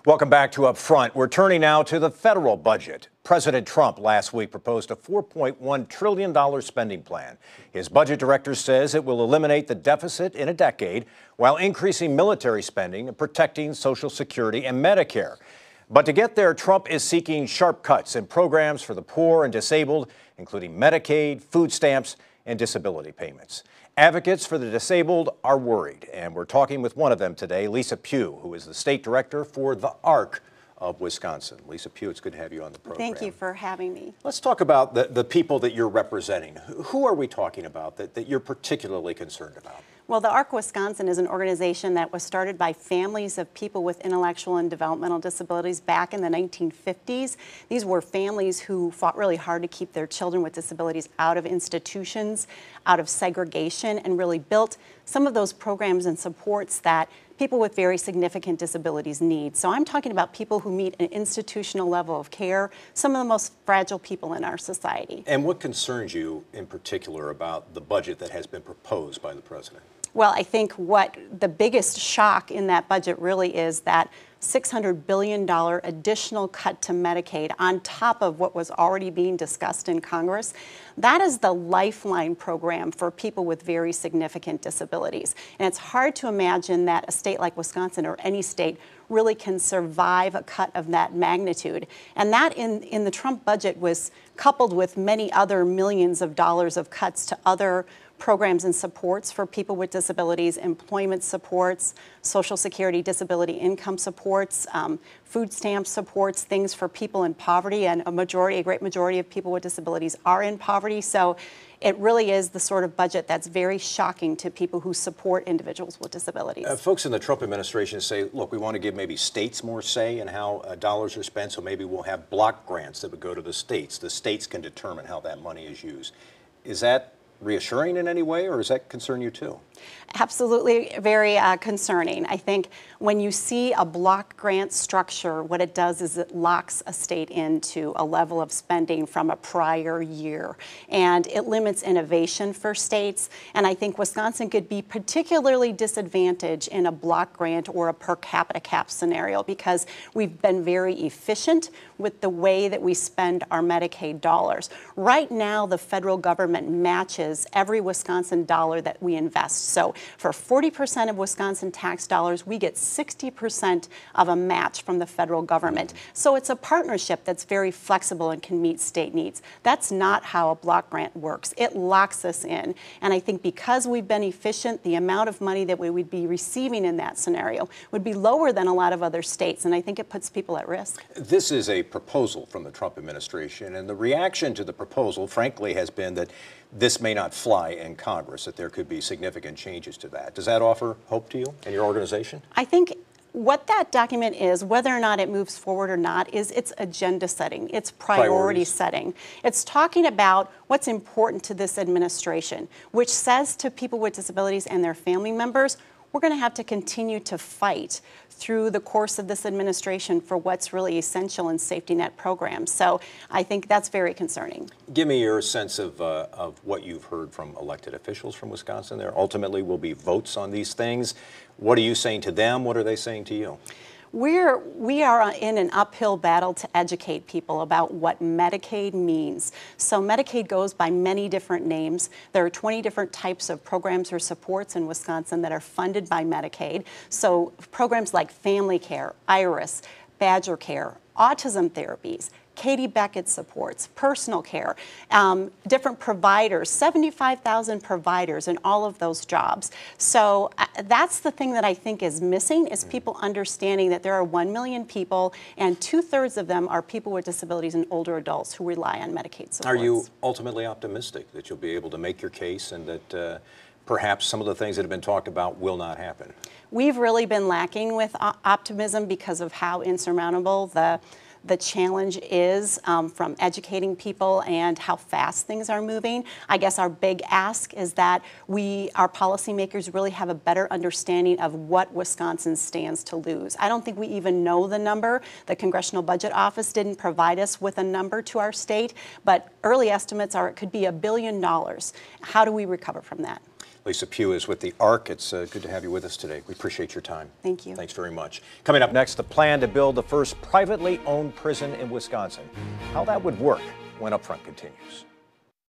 Welcome back to Up Front. We're turning now to the federal budget. President Trump last week proposed a $4.1 trillion spending plan. His budget director says it will eliminate the deficit in a decade while increasing military spending and protecting Social Security and Medicare. But to get there, Trump is seeking sharp cuts in programs for the poor and disabled, including Medicaid, food stamps, and disability payments. Advocates for the disabled are worried, and we're talking with one of them today, Lisa Pugh, who is the state director for the ARC of Wisconsin. Lisa Pugh, it's good to have you on the program. Thank you for having me. Let's talk about the people that you're representing. Who are we talking about that you're particularly concerned about? Well, the ARC Wisconsin is an organization that was started by families of people with intellectual and developmental disabilities back in the 1950s. These were families who fought really hard to keep their children with disabilities out of institutions, out of segregation, and really built some of those programs and supports that people with very significant disabilities need. So I'm talking about people who meet an institutional level of care, some of the most fragile people in our society. And what concerns you in particular about the budget that has been proposed by the president? Well, I think what the biggest shock in that budget really is that $600 billion additional cut to Medicaid on top of what was already being discussed in Congress. That is the Lifeline program for people with very significant disabilities. And it's hard to imagine that a state like Wisconsin or any state really can survive a cut of that magnitude. And that in the Trump budget was coupled with many other millions of dollars of cuts to other programs and supports for people with disabilities, employment supports, Social Security disability income supports, food stamp supports, things for people in poverty, and a great majority of people with disabilities are in poverty. So it really is the sort of budget that's very shocking to people who support individuals with disabilities. Folks in the Trump administration say, look, we want to give maybe states more say in how dollars are spent, so maybe we'll have block grants that would go to the states. The states can determine how that money is used. Is that reassuring in any way, or does that concern you too? Absolutely very concerning. I think when you see a block grant structure, what it does is it locks a state into a level of spending from a prior year, and it limits innovation for states. And I think Wisconsin could be particularly disadvantaged in a block grant or a per capita cap scenario because we've been very efficient with the way that we spend our Medicaid dollars. Right now, the federal government matches every Wisconsin dollar that we invest. So for 40% of Wisconsin tax dollars, we get 60% of a match from the federal government. So it's a partnership that's very flexible and can meet state needs. That's not how a block grant works. It locks us in. And I think because we've been efficient, the amount of money that we would be receiving in that scenario would be lower than a lot of other states. And I think it puts people at risk. This is a proposal from the Trump administration, and the reaction to the proposal, frankly, has been that this may not fly in Congress, that there could be significant changes to that. Does that offer hope to you and your organization? I think what that document is, whether or not it moves forward or not, is it's agenda setting, it's priority setting. It's talking about what's important to this administration, which says to people with disabilities and their family members, we're going to have to continue to fight through the course of this administration for what's really essential in safety net programs. So I think that's very concerning. Give me your sense of what you've heard from elected officials from Wisconsin. There ultimately will be votes on these things. What are you saying to them? What are they saying to you? We are in an uphill battle to educate people about what Medicaid means. So Medicaid goes by many different names. There are 20 different types of programs or supports in Wisconsin that are funded by Medicaid. So programs like Family Care, Iris, Badger Care, autism therapies, Katie Beckett supports, personal care, different providers, 75,000 providers in all of those jobs. So that's the thing that I think is missing is people understanding that there are 1 million people and 2/3 of them are people with disabilities and older adults who rely on Medicaid supports. Are you ultimately optimistic that you'll be able to make your case and that perhaps some of the things that have been talked about will not happen? We've really been lacking with optimism because of how insurmountable the challenge is from educating people and how fast things are moving. I guess our big ask is that our policymakers really have a better understanding of what Wisconsin stands to lose. I don't think we even know the number. The Congressional Budget Office didn't provide us with a number to our state, but early estimates are it could be $1 billion. How do we recover from that? Lisa Pugh is with the ARC. It's good to have you with us today. We appreciate your time. Thank you. Thanks very much. Coming up next, the plan to build the first privately owned prison in Wisconsin. How that would work when Upfront continues.